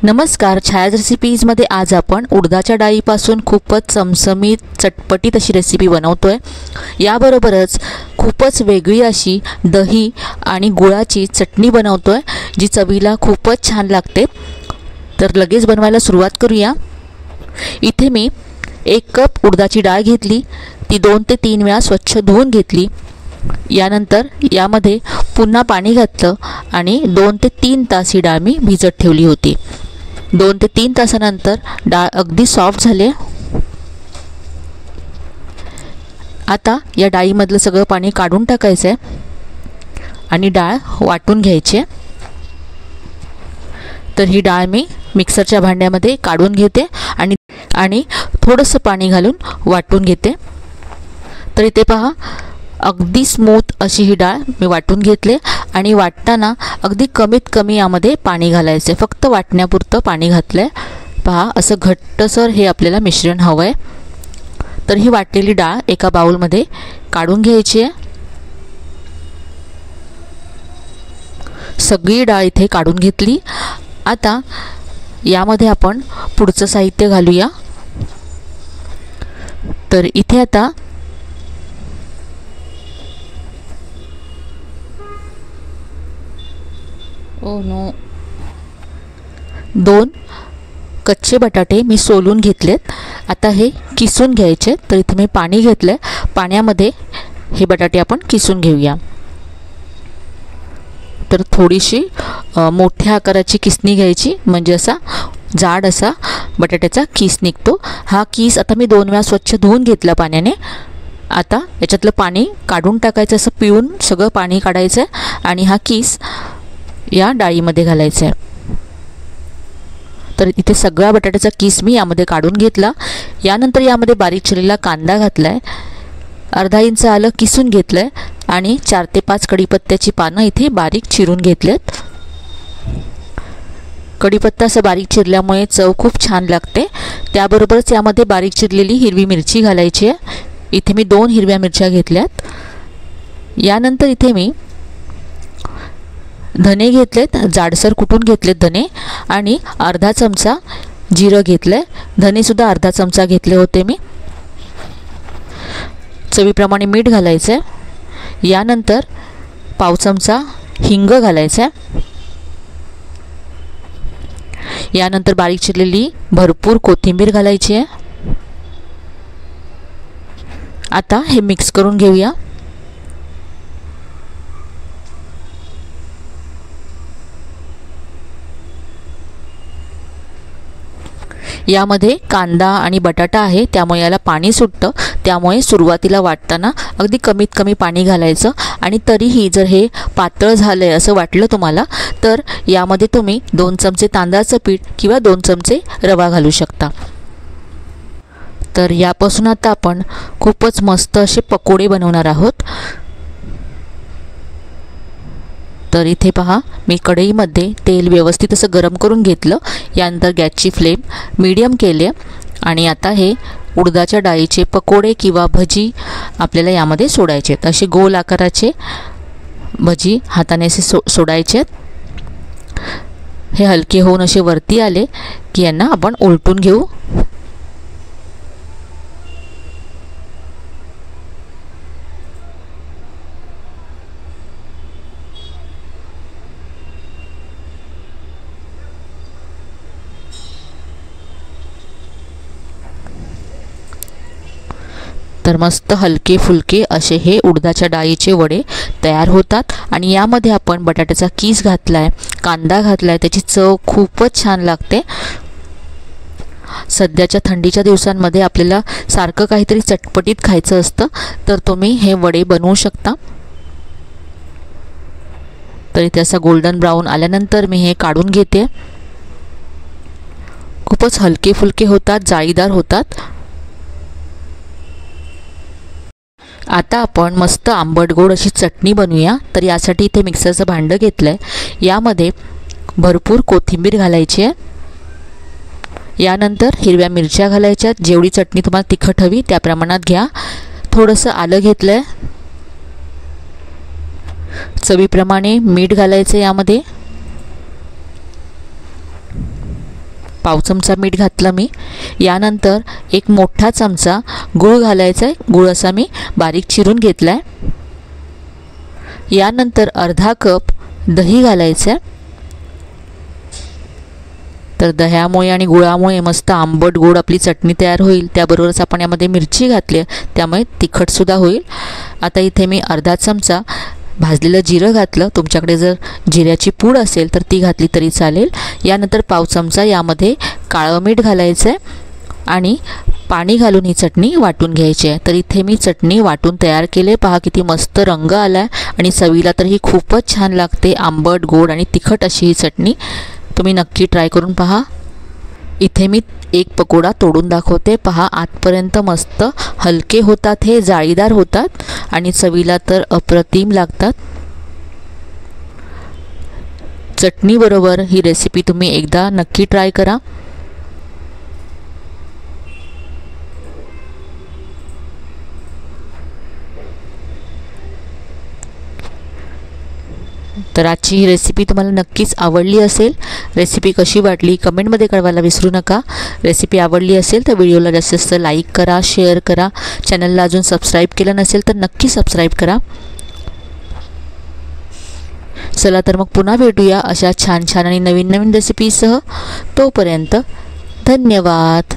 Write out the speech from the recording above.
नमस्कार, छायाज रेसिपीजमध्ये आज आपण उडदाच्या डाळीपासून खूपच चमचमीत चटपटीत अशी रेसिपी बनवतोय। याबरोबरच खूपच वेगळी अशी दही आणि गुळाची चटणी बनवतोय जी चवीला खूपच छान लागते। तर लगेच बनवायला सुरुवात करूया। इथे मी 1 कप उडदाची डाळ घेतली, ती 2 ते 3 वेळा स्वच्छ धुवून घेतली। यानंतर यामध्ये पुन्हा पाणी घातलं आणि 2 ते 3 तास ही डाळ मी भिजत ठेवली होती। 2 ते 3 तासानंतर डाळ अगदी सॉफ्ट झाले। आता या डाळीमधलं सगळं पाणी काढून टाकायचं आहे आणि डाळ वाटून घ्यायची आहे। तर ही डाळ मी मिक्सरच्या भांड्यामध्ये काढून घेते आणि थोडंसं पाणी घालून वाटून घेते। तर इथे पहा, अगदी स्मूथ अशी ही डाळ मी वाटून घेतले आणि वाटताना अगदी कमीत कमी यामध्ये पाणी घालायचे, फक्त वाटण्यापुरतं पाणी घातलंय। पहा, असं घट्टसर हे आपल्याला मिश्रण हवं आहे। तर ही वाटलेली डाळ एका बाउलमध्ये काढून घ्यायची आहे। सगळी डाळ इथे काढून घेतली। आता यामध्ये आपण पुढचं साहित्य घालूया। तर इथे आता दोन कच्चे बटाटे मी सोलून घेतलेत। आता हे किसून घ्यायचे। तर इथे मी पाणी घेतलंय, पाण्यामध्ये हे बटाटे आपण किसून घेऊया। तर थोडीशी मोठ्या आकाराची किसणी घ्यायची, म्हणजे असा जाड असा बटाट्याचा किस निघतो। हा किस आता मी 2 वेळा स्वच्छ धुवून घेतला पाण्याने। आता याच्यातलं पाणी काढून टाकायचं, असं पिळून सगळं पाणी काढायचं आहे आणि हा किस या डाळीमध्ये घालायचा आहे। तर इथे सगळा बटाट्याचा किस मी यामध्ये काढून घेतला। यानंतर यामध्ये बारीक चिरलेला कांदा घातलाय, अर्धा इंच आलं किसून घेतलंय आणि 4 ते 5 कढीपत्त्याची पानं इथे बारीक चिरून घेतलेत। कढीपत्ता असं बारीक चिरल्यामुळे चव खूप छान लागते। त्याबरोबरच यामध्ये बारीक चिरलेली हिरवी मिरची घालायची आहे। इथे मी 2 हिरव्या मिरच्या घेतल्यात। यानंतर इथे मी धने घेतलेत, जाडसर कुटून घेतलेत धने, आणि अर्धा चमचा जिरं घेतलंय। धने सुद्धा अर्धा चमचा घेतले होते मी। चवीप्रमाणे मीठ घालायचं आहे। यानंतर पाव चमचा हिंग घालायचा आहे। यानंतर बारीक चिरलेली भरपूर कोथिंबीर घालायची आहे। आता हे मिक्स करून घेऊया। यामध्ये कांदा आणि बटाटा आहे, त्यामुळे याला पाणी सुटतं। त्यामुळे सुरुवातीला वाटताना अगदी कमीत कमी पाणी घालायचं आणि तरीही जर हे पातळ झालंय असं वाटलं तुम्हाला, तर यामध्ये तुम्ही 2 चमचे तांदळाचं पीठ किंवा 2 चमचे रवा घालू शकता। तर यापासून आता आपण खूपच मस्त असे पकोडे बनवणार आहोत। तर इथे पहा, मी कढईमध्ये तेल व्यवस्थित असं गरम करून घेतलं। यानंतर गॅसची फ्लेम मीडियम केली आणि आता हे उडदाच्या डाळीचे पकोडे किंवा भजी आपल्याला यामध्ये सोडायचे आहेत। असे गोल आकाराचे भजी हाताने असे सोडायचे आहेत। हे हलके होऊन असे वरती आले की यांना आपण उलटून घेऊ। तर मस्त हलके फुलके असे हे उडदाच्या डाळीचे वडे तयार होतात आणि यामध्ये आपण बटाट्याचा किस घातलाय, कांदा घातलाय, त्याची चव खूपच छान लागते। सध्याच्या थंडीच्या दिवसांमध्ये आपल्याला सारखं काहीतरी चटपटीत खायचं असतं, तर तुम्ही हे वडे बनवू शकता। तर इथे असा गोल्डन ब्राऊन आल्यानंतर मी हे काढून घेते। खूपच हलके फुलके होतात, जाळीदार होतात। आता आपण मस्त आंबट गोड अशी चटणी बनवूया। तर यासाठी इथे मिक्सरचं भांडं घेतलंय, यामध्ये भरपूर कोथिंबीर घालायची आहे। यानंतर हिरव्या मिरच्या घालायच्या, जेवढी चटणी तुम्हाला तिखट हवी त्या प्रमाणात घ्या। थोडंसं आलं घेतलंय, चवीप्रमाणे मीठ घालायचं यामध्ये। पाव चमचा मीठ घातलं मी। यानंतर एक मोठा चमचा गूळ घालायचा आहे। गूळ असा मी बारीक चिरून घेतला आहे। यानंतर अर्धा कप दही घालायचं आहे। तर दह्यामुळे आणि गुळामुळे मस्त आंबट गोड आपली चटणी तयार होईल। त्याबरोबरच आपण यामध्ये मिरची घातली आहे, त्यामुळे तिखटसुद्धा होईल। आता इथे मी अर्धा चमचा भाजलेलं जिरं घातलं। तुमच्याकडे जर जिऱ्याची पूड असेल तर ती घातली तरी चालेल। यानंतर पाव चमचा यामध्ये काळं मीठ घालायचं आहे आणि पाणी घालून ही चटणी वाटून घ्यायची आहे। तर इथे मी चटणी वाटून तयार केले। पहा किती मस्त रंग आला आहे आणि चवीला तर ही खूपच छान लागते। आंबट गोड आणि तिखट अशी ही चटणी तुम्ही नक्की ट्राय करून पहा। इथे मी एक पकोडा तोडून दाखवते। पहा आतपर्यंत मस्त हलके होतात, हे जाळीदार होतात आणि चवीला तर अप्रतिम लागतात। चटणी बरोबर ही रेसिपी तुम्ही एकदा नक्की ट्राय करा। तर आजची ही रेसिपी तुम्हाला नक्कीच आवडली असेल। रेसिपी कशी वाटली कमेंटमध्ये कळवायला विसरू नका। रेसिपी आवडली असेल तर व्हिडिओला जास्तीत जास्त लाईक करा, शेअर करा। चॅनलला अजून सबस्क्राईब केलं नसेल तर नक्की सबस्क्राईब करा। चला तर मग पुन्हा भेटूया अशा छान छान आणि नवीन नवीन रेसिपीसह। तोपर्यंत धन्यवाद।